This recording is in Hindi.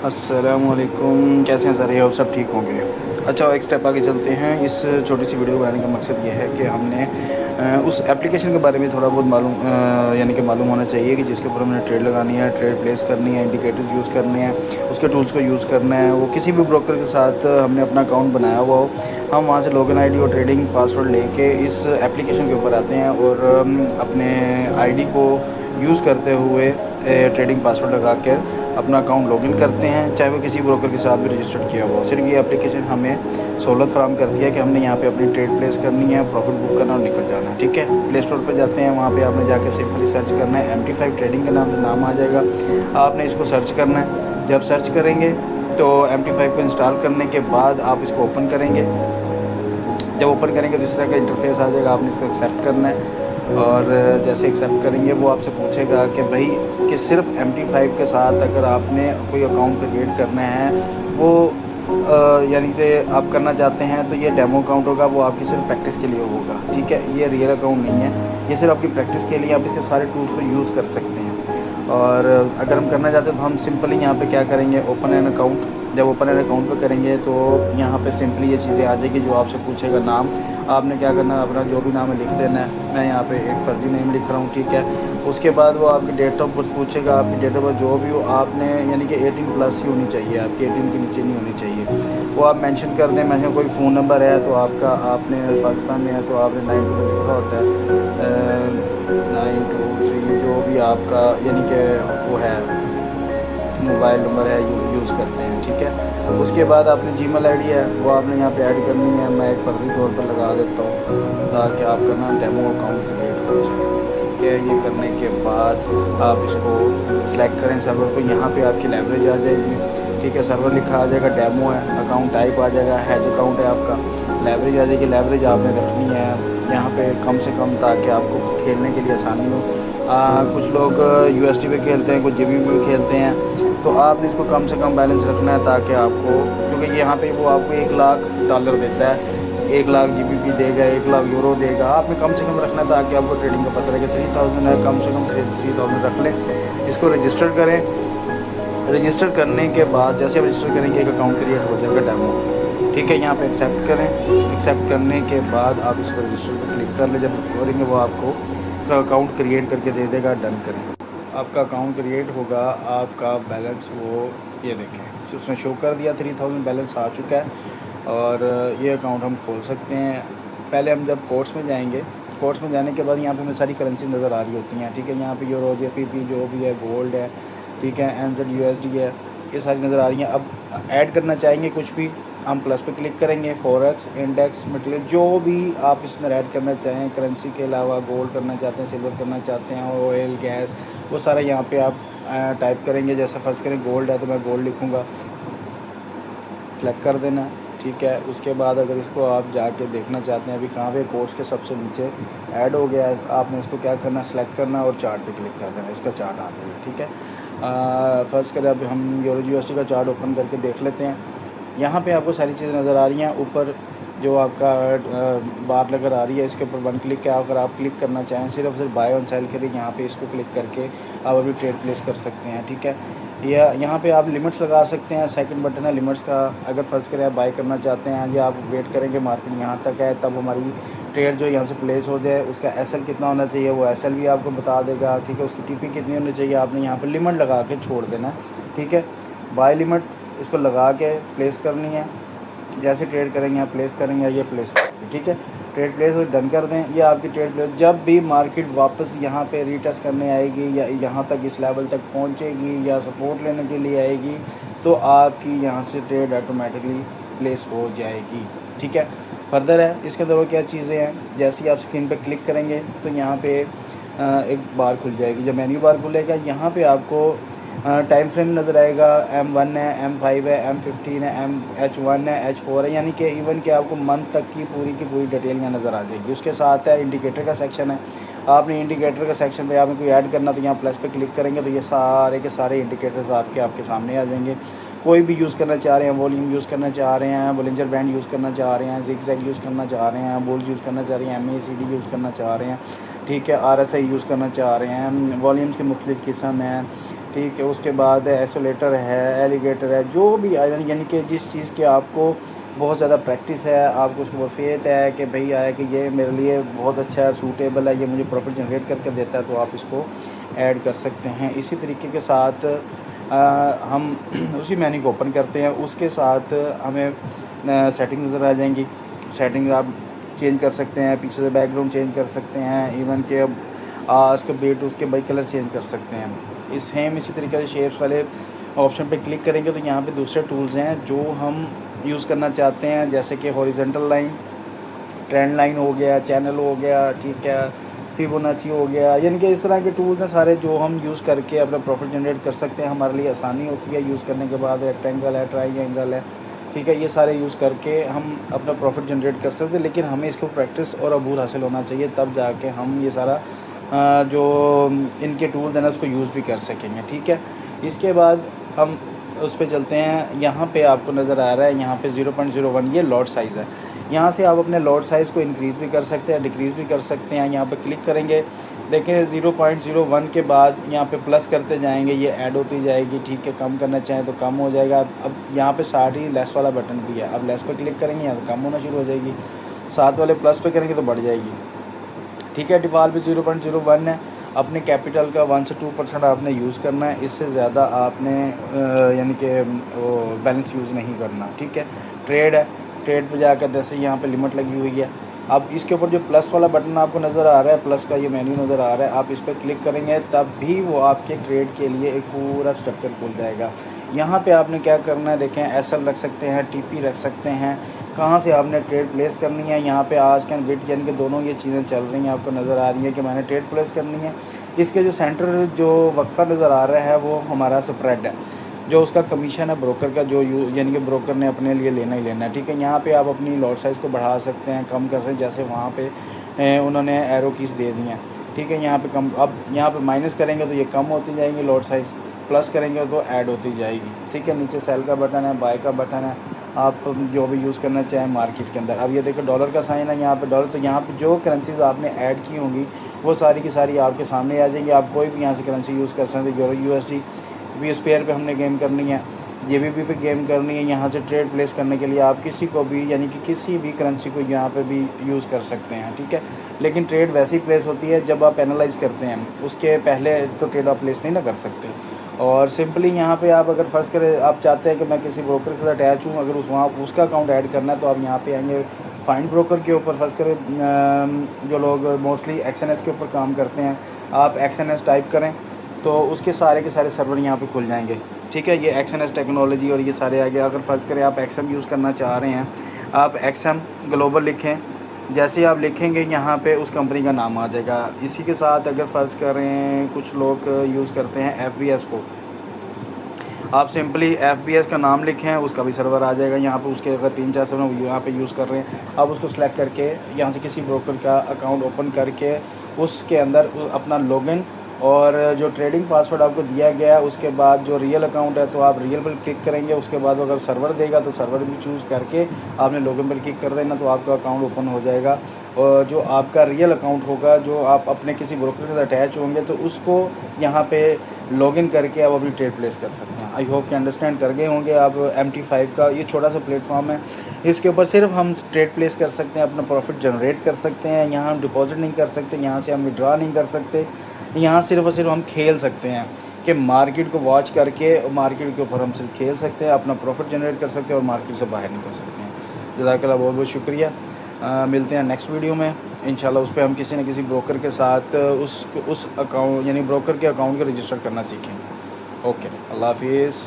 अस्सलामुअलैकुम, कैसे हैं सर? ये सब ठीक होंगे। अच्छा, एक स्टेप आगे चलते हैं। इस छोटी सी वीडियो बनाने का मकसद ये है कि हमने उस एप्लीकेशन के बारे में थोड़ा बहुत मालूम यानी कि मालूम होना चाहिए कि जिसके ऊपर हमने ट्रेड लगानी है, ट्रेड प्लेस करनी है, इंडिकेटर्स यूज़ करने हैं, उसके टूल्स को यूज़ करना है। वो किसी भी ब्रोकर के साथ हमने अपना अकाउंट बनाया हुआ हो, हम वहाँ से लॉगिन आईडी और ट्रेडिंग पासवर्ड लेके इस एप्लीकेशन के ऊपर आते हैं और अपने आईडी को यूज़ करते हुए ट्रेडिंग पासवर्ड लगा कर अपना अकाउंट लॉगिन करते हैं, चाहे वो किसी ब्रोकर के साथ भी रजिस्टर्ड किया हुआ हो। सिर्फ ये एप्लीकेशन हमें सहूलत फराहम करती है कि हमने यहाँ पे अपनी ट्रेड प्लेस करनी है, प्रॉफिट बुक करना और निकल जाना है। ठीक है, प्ले स्टोर पर जाते हैं, वहाँ पे आपने जाके सिंपली सर्च करना है, MT5 ट्रेडिंग के नाम से नाम आ जाएगा। आपने इसको सर्च करना है। जब सर्च करेंगे तो MT5 को इंस्टॉल करने के बाद आप इसको ओपन करेंगे। जब ओपन करेंगे तो इस तरह का इंटरफेस आ जाएगा, आपने इसको एक्सेप्ट करना है। और जैसे एक्सेप्ट करेंगे वो आपसे पूछेगा कि भाई कि सिर्फ MT5 के साथ अगर आपने कोई अकाउंट क्रिएट करना है, वो यानी कि आप करना चाहते हैं, तो ये डेमो अकाउंट होगा, वो आपकी सिर्फ प्रैक्टिस के लिए होगा। ठीक है, ये रियल अकाउंट नहीं है, ये सिर्फ आपकी प्रैक्टिस के लिए। आप इसके सारे टूल्स को यूज़ कर सकते हैं। और अगर हम करना चाहते हैं तो हम सिंपली यहाँ पे क्या करेंगे, ओपन एन अकाउंट। जब ओपन एन अकाउंट पे करेंगे तो यहाँ पे सिंपली ये चीज़ें आ जाएगी जो आपसे पूछेगा। नाम आपने क्या करना है, अपना जो भी नाम है लिख देना है। मैं यहाँ पे एक फ़र्ज़ी नेम लिख रहा हूँ। ठीक है, उसके बाद वो आपकी डेट ऑफ बर्थ पूछेगा। आपकी डेट ऑफ बर्थ जो भी हो, आपने यानी कि 18+ ही होनी चाहिए, आपकी 18 के नीचे नहीं होनी चाहिए। वो आप मेंशन कर दें। मेंशन कोई फ़ोन नंबर है तो आपका, आपने पाकिस्तान में है तो आपने 92 लिखा होता है, 923 जो भी आपका यानी कि वो है मोबाइल नंबर है, यूज़ करते हैं। ठीक है, उसके बाद आपने जीमेल आईडी है वो आपने यहाँ पे ऐड करनी है। मैं एक फर्जी तौर पर लगा देता हूँ ताकि आपका ना डेमो अकाउंट क्रिएट हो जाए। ठीक है, ये करने के बाद आप इसको सिलेक्ट करें सर्वर को। यहाँ पे आपकी लाइब्रेरी आ जाएगी। ठीक है, सर्वर लिखा आ जाएगा, डेमो है, अकाउंट टाइप आ जाएगा, हैज अकाउंट है आपका। लाइब्रेरी आ जाएगी, लाइब्रेरी आपने रखनी है यहाँ पे कम से कम, ताकि आपको खेलने के लिए आसानी हो। कुछ लोग USD पे खेलते हैं, कुछ GB पे खेलते हैं, तो आपने इसको कम से कम बैलेंस रखना है ताकि आपको, क्योंकि यहाँ पे वो आपको $1,00,000 देता है, 1,00,000 GBP देगा, 1,00,000 यूरो देगा। आपने कम से कम रखना है ताकि आपको ट्रेडिंग का पता लगे। 3000 है, कम से कम 3000 रख लें। इसको रजिस्टर करें। रजिस्टर करने के बाद जैसे आप रजिस्टर करेंगे एक अकाउंट क्रिएट हो जाएगा डेमो। ठीक है, यहाँ पे एक्सेप्ट करें। एक्सेप्ट करने के बाद आप इसको रजिस्टर पर क्लिक कर लें। जब करेंगे वो आपको अकाउंट क्रिएट करके दे देगा, डन करें। आपका अकाउंट क्रिएट होगा, आपका बैलेंस वो ये देखें उसने शो कर दिया, 3000 बैलेंस आ चुका है। और ये अकाउंट हम खोल सकते हैं। पहले हम जब कोर्स में जाएंगे, कोर्स में जाने के बाद यहाँ पे हमें सारी करेंसी नज़र आ रही होती हैं। ठीक है, यहाँ पे यूरो, JPP जो भी है, गोल्ड है, ठीक है, NZ USD है, ये सारी नज़र आ रही हैं। अब ऐड करना चाहेंगे कुछ भी, हम प्लस पे क्लिक करेंगे। फॉरेक्स, इंडेक्स, मटेरियल, जो भी आप इसमें ऐड करना चाहें, करेंसी के अलावा गोल्ड करना चाहते हैं, सिल्वर करना चाहते हैं, ऑयल, गैस, वो सारा यहाँ पे आप टाइप करेंगे। जैसे फर्स्ट करें गोल्ड है तो मैं गोल्ड लिखूँगा, सेलेक्ट कर देना। ठीक है, उसके बाद अगर इसको आप जाके देखना चाहते हैं अभी कहाँ पे, कोर्स के सबसे नीचे ऐड हो गया है, आपने इसको क्या करना, सेलेक्ट करना और चार्ट पे क्लिक कर देना, इसका चार्ट आ जाएगा। ठीक है, फर्स्ट करें अब हम यूरो USD का चार्ट ओपन करके देख लेते हैं। यहाँ पे आपको सारी चीज़ें नज़र आ रही हैं। ऊपर जो आपका बार नज़र आ रही है, इसके ऊपर 1 क्लिक है। अगर आप क्लिक करना चाहें सिर्फ बाय ऑन सेल के लिए, यहाँ पे इसको क्लिक करके आप अभी ट्रेड प्लेस कर सकते हैं। ठीक है, या यहाँ पे आप लिमिट्स लगा सकते हैं। सेकंड बटन है लिमिट्स का। अगर फ़र्ज़ करें आप बाय करना चाहते हैं या आप वेट करेंगे मार्केट यहाँ तक है तब हमारी ट्रेड जो यहाँ से प्लेस हो जाए, उसका SL कितना होना चाहिए, वो SL भी आपको बता देगा। ठीक है, उसकी TP कितनी होनी चाहिए, आपने यहाँ पर लिमिट लगा के छोड़ देना है। ठीक है, बाय लिमिट इसको लगा के प्लेस करनी है। जैसे ट्रेड करेंगे आप प्लेस करेंगे, ये प्लेस हो जाएगी। ठीक है, ट्रेड प्लेस और डन कर दें। ये आपकी ट्रेड प्लेस, जब भी मार्केट वापस यहाँ पे रीटेस्ट करने आएगी या यहाँ तक इस लेवल तक पहुँचेगी या सपोर्ट लेने के लिए आएगी, तो आपकी यहाँ से ट्रेड ऑटोमेटिकली प्लेस हो जाएगी। ठीक है, फर्दर है इसके अंदर वो क्या चीज़ें हैं, जैसे ही आप स्क्रीन पे क्लिक करेंगे तो यहाँ पे एक बार खुल जाएगी। जब मेन्यू बार खुलेगा, यहाँ पे आपको टाइम फ्रेम नज़र आएगा। M1 है, M5 है, M15 है, H1 है, H4 है, यानी कि इवन कि आपको मंथ तक की पूरी डिटेल यहाँ नज़र आ जाएगी। उसके साथ है इंडिकेटर का सेक्शन है। आपने इंडिकेटर का सेक्शन पे आपने कोई ऐड करना तो यहाँ प्लस पे क्लिक करेंगे तो ये सारे के सारे इंडिकेटर्स आपके सामने आ जाएंगे। कोई भी यूज़ करना चाह रहे हैं, वॉल्यूम यूज़ करना चाह रहे हैं, बोलिंजर बैंड यूज़ करना चाह रहे हैं, ज़िगज़ैग यूज़ करना चाह रहे हैं, बोल्स यूज़ करना चाह रहे हैं, MACD यूज़ करना चाह रहे हैं। ठीक है, RSI यूज़ करना चाह रहे हैं, वॉल्यूम्स के मुख्तलिफ़ किस्म हैं। ठीक है। उसके बाद आइसोलेटर है, एलिगेटर है, जो भी आयरन यानी कि जिस चीज़ की आपको बहुत ज़्यादा प्रैक्टिस है, आपको उसके ऊपर फेथ है कि भाई आया कि ये मेरे लिए बहुत अच्छा है, सूटेबल है, ये मुझे प्रॉफिट जनरेट करके देता है, तो आप इसको ऐड कर सकते हैं। इसी तरीके के साथ हम उसी मेन्यू को ओपन करते हैं, उसके साथ हमें सेटिंग नज़र आ जाएंगी। सेटिंग आप चेंज कर सकते हैं, पीछे से बैकग्राउंड चेंज कर सकते हैं, इवन के अब उसके बेट उसके बाई कलर चेंज कर सकते हैं। इसी तरीके से शेप्स वाले ऑप्शन पे क्लिक करेंगे तो यहाँ पे दूसरे टूल्स हैं जो हम यूज़ करना चाहते हैं, जैसे कि हॉरिजॉन्टल लाइन, ट्रेंड लाइन हो गया, चैनल हो गया, ठीक है, फिबोनाची हो गया, यानी कि इस तरह के टूल्स हैं सारे जो हम यूज़ करके अपना प्रॉफिट जनरेट कर सकते हैं। हमारे लिए आसानी होती है यूज़ करने के बाद। रेक्टेंगल है, ट्राइंगल है, ठीक है, ये सारे यूज़ करके हम अपना प्रॉफिट जनरेट कर सकते हैं। लेकिन हमें इसको प्रैक्टिस और अबूर हासिल होना चाहिए, तब जाके हम ये सारा जो इनके टूल्स हैं ना उसको यूज़ भी कर सकेंगे, ठीक है। इसके बाद हम उस पर चलते हैं। यहाँ पे आपको नज़र आ रहा है, यहाँ पे 0.01 ये लॉट साइज़ है। यहाँ से आप अपने लॉट साइज़ को इंक्रीज़ भी कर सकते हैं, डिक्रीज़ भी कर सकते हैं। यहाँ पे क्लिक करेंगे, देखें 0.01 के बाद यहाँ पे प्लस करते जाएंगे, ये ऐड होती जाएगी, ठीक है। कम करना चाहें तो कम हो जाएगा। अब यहाँ पे साथ ही लेस वाला बटन भी है, अब लेस पे क्लिक करेंगे यहाँ तो कम होना शुरू हो जाएगी, साथ वाले प्लस पे करेंगे तो बढ़ जाएगी, ठीक है। डिफ़ॉल्ट भी 0.01 है। अपने कैपिटल का 1 से 2% आपने यूज़ करना है, इससे ज़्यादा आपने यानी कि वो बैलेंस यूज़ नहीं करना, ठीक है। ट्रेड है, ट्रेड पे जाकर जैसे यहाँ पे लिमिट लगी हुई है। अब इसके ऊपर जो प्लस वाला बटन आपको नज़र आ रहा है, प्लस का ये मेन्यू नज़र आ रहा है, आप इस पर क्लिक करेंगे तब भी वो आपके ट्रेड के लिए एक पूरा स्ट्रक्चर खुल जाएगा। यहाँ पे आपने क्या करना है, देखें एसएल रख सकते हैं, टीपी रख सकते हैं, कहाँ से आपने ट्रेड प्लेस करनी है। यहाँ पे आज कैन बिट यानी कि दोनों ये चीज़ें चल रही हैं, आपको नज़र आ रही है कि मैंने ट्रेड प्लेस करनी है। इसके जो सेंटर जो वक्फा नज़र आ रहा है वो हमारा स्प्रेड है, जो उसका कमीशन है ब्रोकर का, जो यानी कि ब्रोकर ने अपने लिए लेना ही लेना है, ठीक है। यहाँ पे आप अपनी लॉट साइज़ को बढ़ा सकते हैं, कम कर सकते हैं, जैसे वहाँ पे उन्होंने एरो कीज दे दी हैं, ठीक है। यहाँ पे कम, अब यहाँ पे माइनस करेंगे तो ये कम होती जाएंगी लॉट साइज़, प्लस करेंगे तो ऐड होती जाएगी, ठीक है। नीचे सेल का बटन है, बाय का बटन है, आप जो भी यूज़ करना चाहें मार्केट के अंदर। अब ये देखो डॉलर का साइन है यहाँ पे डॉलर, तो यहाँ पे जो करेंसीज आपने ऐड की होंगी वो सारी की सारी आपके सामने आ जाएंगी। आप कोई भी यहाँ से करेंसी यूज़ कर सकते हैं। यूरो यूएसडी भी इस पेयर पे हमने गेम करनी है, जेबीपी पे गेम करनी है। यहाँ से ट्रेड प्लेस करने के लिए आप किसी को भी यानी कि किसी भी करेंसी को यहाँ पे भी यूज़ कर सकते हैं, ठीक है। लेकिन ट्रेड वैसी प्लेस होती है जब आप एनालाइज़ करते हैं, उसके पहले तो ट्रेड आप प्लेस नहीं ना कर सकते। और सिंपली यहाँ पे आप अगर फ़र्ज़ करें आप चाहते हैं कि मैं किसी ब्रोकर के साथ अटैच हूँ, अगर वहाँ उसका अकाउंट ऐड करना है तो आप यहाँ पे आएंगे फाइंड ब्रोकर के ऊपर। फ़र्ज़ करें जो लोग मोस्टली एक्सएनएस के ऊपर काम करते हैं, आप एक्सएनएस टाइप करें तो उसके सारे के सारे सर्वर यहाँ पे खुल जाएंगे, ठीक है। ये एक्सएनएस टेक्नोलॉजी और ये सारे आ गए। अगर फ़र्ज़ करें आप एक्सएम यूज़ करना चाह रहे हैं, आप एक्सएम ग्लोबल लिखें, जैसे आप लिखेंगे यहाँ पे उस कंपनी का नाम आ जाएगा। इसी के साथ अगर फ़र्ज़ करें कुछ लोग यूज़ करते हैं एफबीएस को, आप सिंपली एफबीएस का नाम लिखें, उसका भी सर्वर आ जाएगा यहाँ पे। उसके अगर 3-4 सर्वर यहाँ पे यूज़ कर रहे हैं, आप उसको सेलेक्ट करके यहाँ से किसी ब्रोकर का अकाउंट ओपन करके उसके अंदर अपना लॉगिन और जो ट्रेडिंग पासवर्ड आपको दिया गया है, उसके बाद जो रियल अकाउंट है तो आप रियल पर क्लिक करेंगे। उसके बाद अगर सर्वर देगा तो सर्वर भी चूज़ करके आपने लॉगिन पर क्लिक कर देना, तो आपका अकाउंट ओपन हो जाएगा। और जो आपका रियल अकाउंट होगा, जो आप अपने किसी ब्रोकर के साथ अटैच होंगे, तो उसको यहाँ पे लॉगिन करके आप अपनी ट्रेड प्लेस कर सकते हैं। आई होप कि अंडरस्टैंड कर गए होंगे आप। MT5 का ये छोटा सा प्लेटफॉर्म है, इसके ऊपर सिर्फ हम ट्रेड प्लेस कर सकते हैं, अपना प्रॉफिट जनरेट कर सकते हैं। यहाँ हम डिपॉजिट नहीं कर सकते, यहाँ से हम विड्रॉ नहीं कर सकते, यहाँ सिर्फ और सिर्फ हम खेल सकते हैं कि मार्केट को वॉच करके मार्केट के ऊपर हम सिर्फ खेल सकते हैं, अपना प्रॉफिट जनरेट कर सकते हैं और मार्केट से बाहर निकल सकते हैं। जज़ाकल्लाह, बहुत बहुत शुक्रिया। मिलते हैं नेक्स्ट वीडियो में इंशाल्लाह। उस पर हम किसी न किसी ब्रोकर के साथ उस अकाउंट यानी ब्रोकर के अकाउंट को रजिस्टर करना सीखेंगे। ओके, अल्लाह हाफिज़।